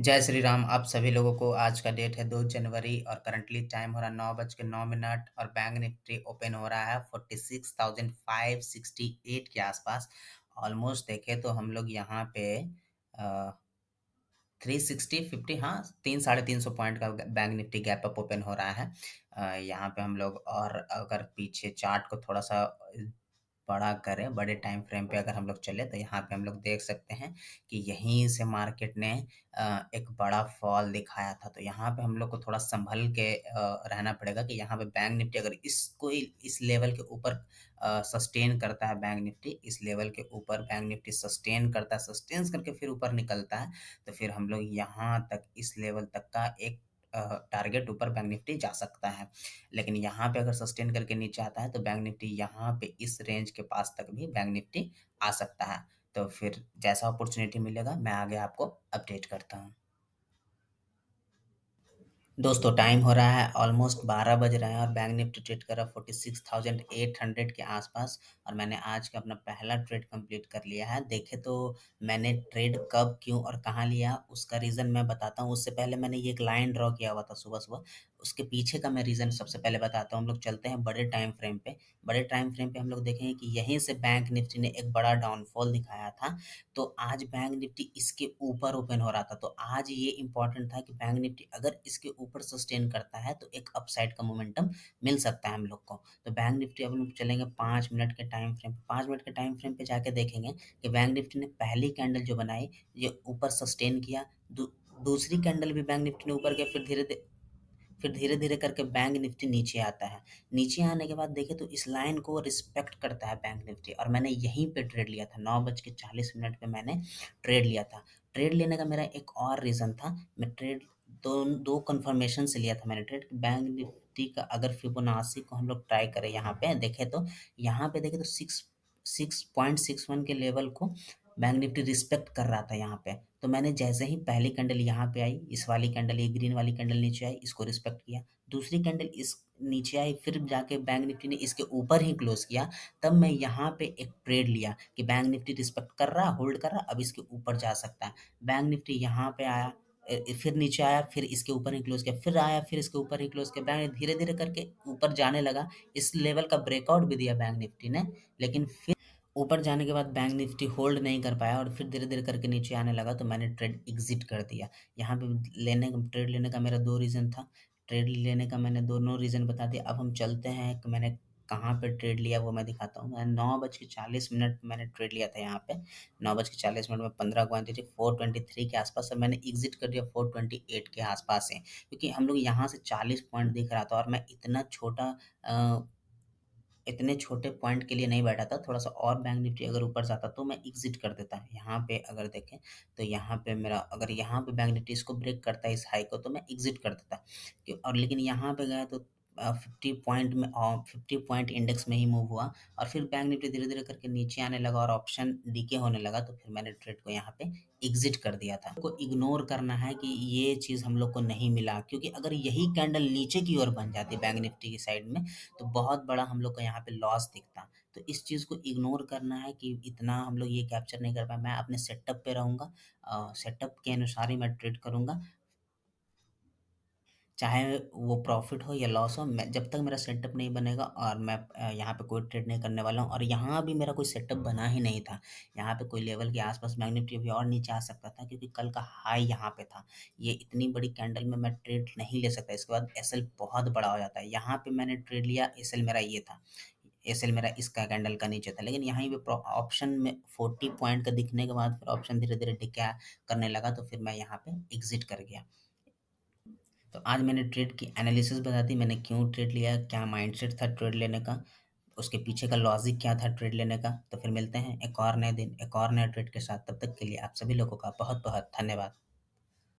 जय श्री राम। आप सभी लोगों को आज का डेट है 2 जनवरी और करंटली टाइम हो रहा है 9:09 और बैंक निफ्टी ओपन हो रहा है 46,568 के आसपास। ऑलमोस्ट देखें तो हम लोग यहाँ पे 360 50, हाँ 300-350 पॉइंट का bank Nifty gap up open हो रहा है। यहाँ पे हम लोग और अगर पीछे चार्ट को थोड़ा सा बड़ा करें, बड़े टाइम फ्रेम पे अगर हम लोग चले तो यहाँ पे हम लोग देख सकते हैं कि यहीं से मार्केट ने एक बड़ा फॉल दिखाया था। तो यहाँ पे हम लोग को थोड़ा संभल के रहना पड़ेगा कि यहाँ पे बैंक निफ्टी अगर इसको इस लेवल के ऊपर सस्टेन करता है, बैंक निफ्टी इस लेवल के ऊपर बैंक निफ्टी सस्टेन करता है, सस्टेन करके फिर ऊपर निकलता है, तो फिर हम लोग यहाँ तक इस लेवल तक का एक टारगेट ऊपर बैंक निफ्टी जा सकता है। लेकिन यहाँ पे अगर सस्टेन करके नीचे आता है तो बैंक निफ्टी यहाँ पे इस रेंज के पास तक भी बैंक निफ्टी आ सकता है। तो फिर जैसा अपॉर्चुनिटी मिलेगा मैं आगे आपको अपडेट करता हूँ। दोस्तों टाइम हो रहा है ऑलमोस्ट 12 बज रहे हैं और बैंक निफ्टी ट्रेड कर रहा है 46,800 के आसपास और मैंने आज का अपना पहला ट्रेड कंप्लीट कर लिया है। देखे तो मैंने ट्रेड कब, क्यों और कहाँ लिया उसका रीज़न मैं बताता हूँ। उससे पहले मैंने ये एक लाइन ड्रॉ किया हुआ था सुबह-सुबह, उसके पीछे का मैं रीज़न सबसे पहले बताता हूँ। हम लोग चलते हैं बड़े टाइम फ्रेम पे। बड़े टाइम फ्रेम पे हम लोग देखेंगे कि यहीं से बैंक निफ्टी ने एक बड़ा डाउनफॉल दिखाया था। तो आज बैंक निफ्टी इसके ऊपर ओपन हो रहा था। तो आज ये इम्पोर्टेंट था कि बैंक निफ्टी अगर इसके ऊपर सस्टेन करता है तो एक अपसाइड का मोमेंटम मिल सकता है हम लोग को। तो बैंक निफ्टी अब हम लोग चलेंगे 5 मिनट के टाइम फ्रेम पे। 5 मिनट के टाइम फ्रेम पे जाके देखेंगे कि बैंक निफ्टी ने पहली कैंडल जो बनाई, ये ऊपर सस्टेन किया। दूसरी कैंडल भी बैंक निफ्टी ने ऊपर किया, फिर धीरे-धीरे करके बैंक निफ्टी नीचे आता है। नीचे आने के बाद देखें तो इस लाइन को रिस्पेक्ट करता है बैंक निफ्टी और मैंने यहीं पे ट्रेड लिया था। 9:40 पे मैंने ट्रेड लिया था। ट्रेड लेने का मेरा एक और रीज़न था। मैं ट्रेड दो कन्फर्मेशन से लिया था मैंने ट्रेड। बैंक निफ्टी का अगर फिबोनाची को हम लोग ट्राई करें यहाँ पे देखें तो, यहाँ पे देखें तो 6.61 के लेवल को बैंक निफ्टी रिस्पेक्ट कर रहा था यहाँ पे। तो मैंने जैसे ही पहली कैंडल यहाँ पे आई, इस वाली कैंडल, ये ग्रीन वाली कैंडल नीचे आई, इसको रिस्पेक्ट किया। दूसरी कैंडल इस नीचे आई, फिर जाके बैंक निफ्टी ने इसके ऊपर ही क्लोज किया। तब मैं यहाँ पे एक ट्रेड लिया कि बैंक निफ्टी रिस्पेक्ट कर रहा, होल्ड कर रहा, अब इसके ऊपर जा सकता है। बैंक निफ्टी यहाँ पे आया, फिर नीचे आया, फिर इसके ऊपर ही क्लोज किया, फिर आया, फिर इसके ऊपर ही क्लोज किया। बैंक धीरे धीरे करके ऊपर जाने लगा। इस लेवल का ब्रेकआउट भी दिया बैंक निफ्टी ने, लेकिन फिर ऊपर जाने के बाद बैंक निफ्टी होल्ड नहीं कर पाया और फिर धीरे-धीरे करके नीचे आने लगा, तो मैंने ट्रेड एग्ज़िट कर दिया। यहाँ पे ट्रेड लेने का मेरा 2 रीज़न था। ट्रेड लेने का मैंने दोनों रीज़न बता दिया। अब हम चलते हैं कि मैंने कहाँ पे ट्रेड लिया वो मैं दिखाता हूँ। मैं 9:40 मैंने ट्रेड लिया था यहाँ पे। 9:40 में 15 क्वांटिटी 423 के आसपास और मैंने एग्ज़िट कर दिया 428 के आसपास से। क्योंकि हम लोग यहाँ से 40 पॉइंट दिख रहा था और मैं इतने छोटे पॉइंट के लिए नहीं बैठा था, थोड़ा-सा और बैंक निफ्टी अगर ऊपर जाता तो मैं एग्ज़िट कर देता। यहाँ पे अगर देखें तो यहाँ पे मेरा अगर यहाँ पे बैंक निफ्टी इसको ब्रेक करता है इस हाई को, तो मैं एग्ज़िट कर देता। क्यों और लेकिन यहाँ पे गया तो 50 पॉइंट इंडेक्स में ही मूव हुआ और फिर बैंक निफ्टी धीरे-धीरे करके नीचे आने लगा और ऑप्शन डीके होने लगा, तो फिर मैंने ट्रेड को यहाँ पे एग्ज़िट कर दिया था। को इग्नोर करना है कि ये चीज़ हम लोग को नहीं मिला, क्योंकि अगर यही कैंडल नीचे की ओर बन जाती बैंक निफ्टी की साइड में, तो बहुत बड़ा हम लोग को यहाँ पे लॉस दिखता। तो इस चीज़ को इग्नोर करना है कि इतना हम लोग ये कैप्चर नहीं कर पाए। मैं अपने सेटअप पे रहूँगा, सेटअप के अनुसार ही मैं ट्रेड करूँगा। चाहे वो प्रॉफ़िट हो या लॉस हो, मैं जब तक मेरा सेटअप नहीं बनेगा और मैं यहाँ पे कोई ट्रेड नहीं करने वाला हूँ और यहाँ भी मेरा कोई सेटअप बना ही नहीं था। यहाँ पे कोई लेवल के आस-पास बैंक निफ्टी अभी और नीचे आ सकता था, क्योंकि कल का हाई यहाँ पे था। ये इतनी बड़ी कैंडल में मैं ट्रेड नहीं ले सकता, इसके बाद एसएल बहुत बड़ा हो जाता है। यहाँ पे मैंने ट्रेड लिया, एसएल मेरा ये था। एसएल मेरा इसका कैंडल का नीचे था, लेकिन यहीं पे ऑप्शन में 40 पॉइंट का दिखने के बाद फिर ऑप्शन धीरे-धीरे डिके करने लगा, तो फिर मैं यहाँ पे एग्ज़िट कर गया। तो आज मैंने ट्रेड की एनालिसिस बता दी, मैंने क्यों ट्रेड लिया, क्या माइंडसेट था ट्रेड लेने का, उसके पीछे का लॉजिक क्या था ट्रेड लेने का। तो फिर मिलते हैं एक और नए दिन, एक और नए ट्रेड के साथ। तब तक के लिए आप सभी लोगों का बहुत-बहुत धन्यवाद।